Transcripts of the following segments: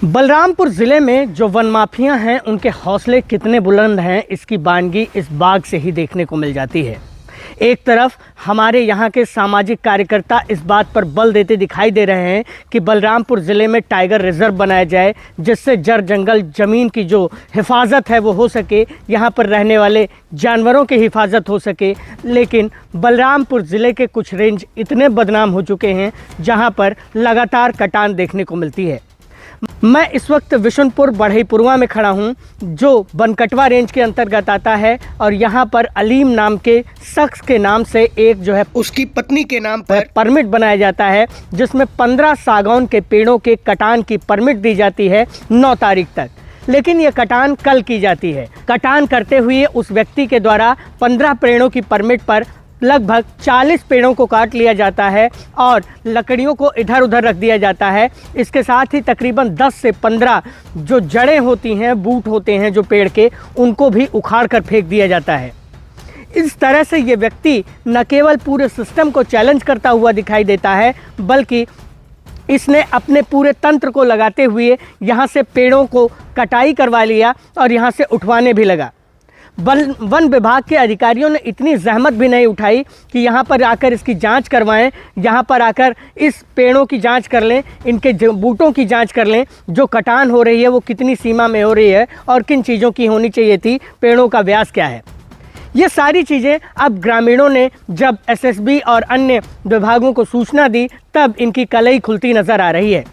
बलरामपुर ज़िले में जो वन माफिया हैं उनके हौसले कितने बुलंद हैं, इसकी बानगी इस बाग से ही देखने को मिल जाती है। एक तरफ हमारे यहाँ के सामाजिक कार्यकर्ता इस बात पर बल देते दिखाई दे रहे हैं कि बलरामपुर ज़िले में टाइगर रिजर्व बनाया जाए, जिससे जड़ जंगल ज़मीन की जो हिफाजत है वो हो सके, यहाँ पर रहने वाले जानवरों की हिफाजत हो सके। लेकिन बलरामपुर ज़िले के कुछ रेंज इतने बदनाम हो चुके हैं जहाँ पर लगातार कटान देखने को मिलती है। मैं इस वक्त विशुनपुर बढ़ईपुरवा में खड़ा हूं, जो बनकटवा रेंज के अंतर्गत आता है, और यहां पर अलीम नाम के शख्स के नाम से एक जो है उसकी पत्नी के नाम पर परमिट बनाया जाता है, जिसमें 15 सागौन के पेड़ों के कटान की परमिट दी जाती है 9 तारीख तक। लेकिन ये कटान कल की जाती है। कटान करते हुए उस व्यक्ति के द्वारा 15 पेड़ों की परमिट पर लगभग 40 पेड़ों को काट लिया जाता है और लकड़ियों को इधर उधर रख दिया जाता है। इसके साथ ही तकरीबन 10 से 15 जो जड़ें होती हैं, बूट होते हैं जो पेड़ के, उनको भी उखाड़ कर फेंक दिया जाता है। इस तरह से ये व्यक्ति न केवल पूरे सिस्टम को चैलेंज करता हुआ दिखाई देता है, बल्कि इसने अपने पूरे तंत्र को लगाते हुए यहाँ से पेड़ों को कटाई करवा लिया और यहाँ से उठवाने भी लगा। वन विभाग के अधिकारियों ने इतनी जहमत भी नहीं उठाई कि यहाँ पर आकर इसकी जांच करवाएं, यहाँ पर आकर इस पेड़ों की जांच कर लें, इनके बूटों की जांच कर लें, जो कटान हो रही है वो कितनी सीमा में हो रही है और किन चीज़ों की होनी चाहिए थी, पेड़ों का व्यास क्या है। ये सारी चीज़ें अब ग्रामीणों ने जब एसएसबी और अन्य विभागों को सूचना दी, तब इनकी कलई खुलती नज़र आ रही है।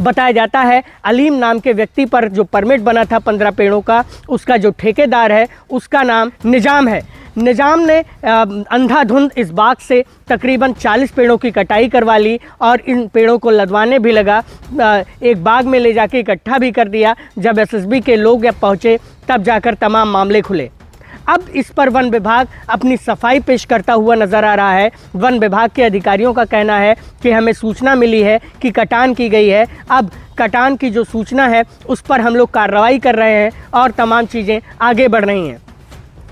बताया जाता है अलीम नाम के व्यक्ति पर जो परमिट बना था 15 पेड़ों का, उसका जो ठेकेदार है उसका नाम निजाम है। निजाम ने अंधाधुंध इस बाग से तकरीबन 40 पेड़ों की कटाई करवा ली और इन पेड़ों को लदवाने भी लगा। एक बाग में ले जाके इकट्ठा भी कर दिया। जब एसएसबी के लोग पहुँचे तब जाकर तमाम मामले खुले। अब इस पर वन विभाग अपनी सफाई पेश करता हुआ नज़र आ रहा है। वन विभाग के अधिकारियों का कहना है कि हमें सूचना मिली है कि कटान की गई है। अब कटान की जो सूचना है उस पर हम लोग कार्रवाई कर रहे हैं और तमाम चीज़ें आगे बढ़ रही हैं।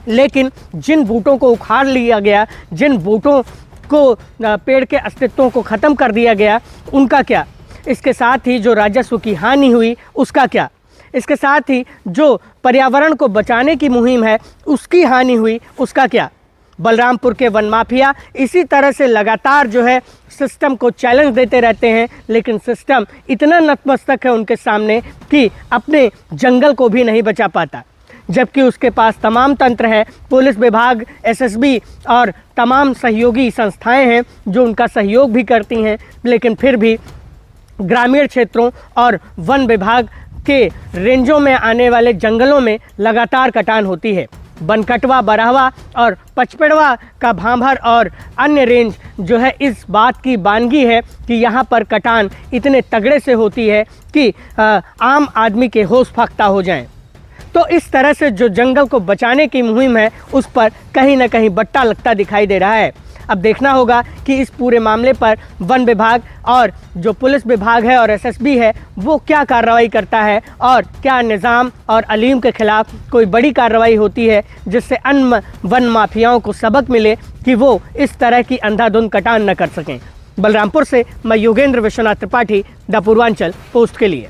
लेकिन जिन बूटों को उखाड़ लिया गया, जिन बूटों को पेड़ के अस्तित्वों को ख़त्म कर दिया गया, उनका क्या? इसके साथ ही जो राजस्व की हानि हुई उसका क्या? इसके साथ ही जो पर्यावरण को बचाने की मुहिम है उसकी हानि हुई, उसका क्या? बलरामपुर के वन माफिया इसी तरह से लगातार जो है सिस्टम को चैलेंज देते रहते हैं, लेकिन सिस्टम इतना नतमस्तक है उनके सामने कि अपने जंगल को भी नहीं बचा पाता, जबकि उसके पास तमाम तंत्र है। पुलिस विभाग, एसएसबी और तमाम सहयोगी संस्थाएं हैं जो उनका सहयोग भी करती हैं, लेकिन फिर भी ग्रामीण क्षेत्रों और वन विभाग के रेंजों में आने वाले जंगलों में लगातार कटान होती है। बनकटवा, बरहवा और पचपेड़वा का भांभर और अन्य रेंज जो है इस बात की बानगी है कि यहाँ पर कटान इतने तगड़े से होती है कि आम आदमी के होश फाख्ता हो जाएं। तो इस तरह से जो जंगल को बचाने की मुहिम है उस पर कहीं ना कहीं बट्टा लगता दिखाई दे रहा है। अब देखना होगा कि इस पूरे मामले पर वन विभाग और जो पुलिस विभाग है और एसएसबी है वो क्या कार्रवाई करता है, और क्या निज़ाम और अलीम के खिलाफ कोई बड़ी कार्रवाई होती है जिससे अन्य वन माफियाओं को सबक मिले कि वो इस तरह की अंधाधुंध कटान न कर सकें। बलरामपुर से मैं योगेंद्र विश्वनाथ त्रिपाठी, द पूर्वांचल पोस्ट के लिए।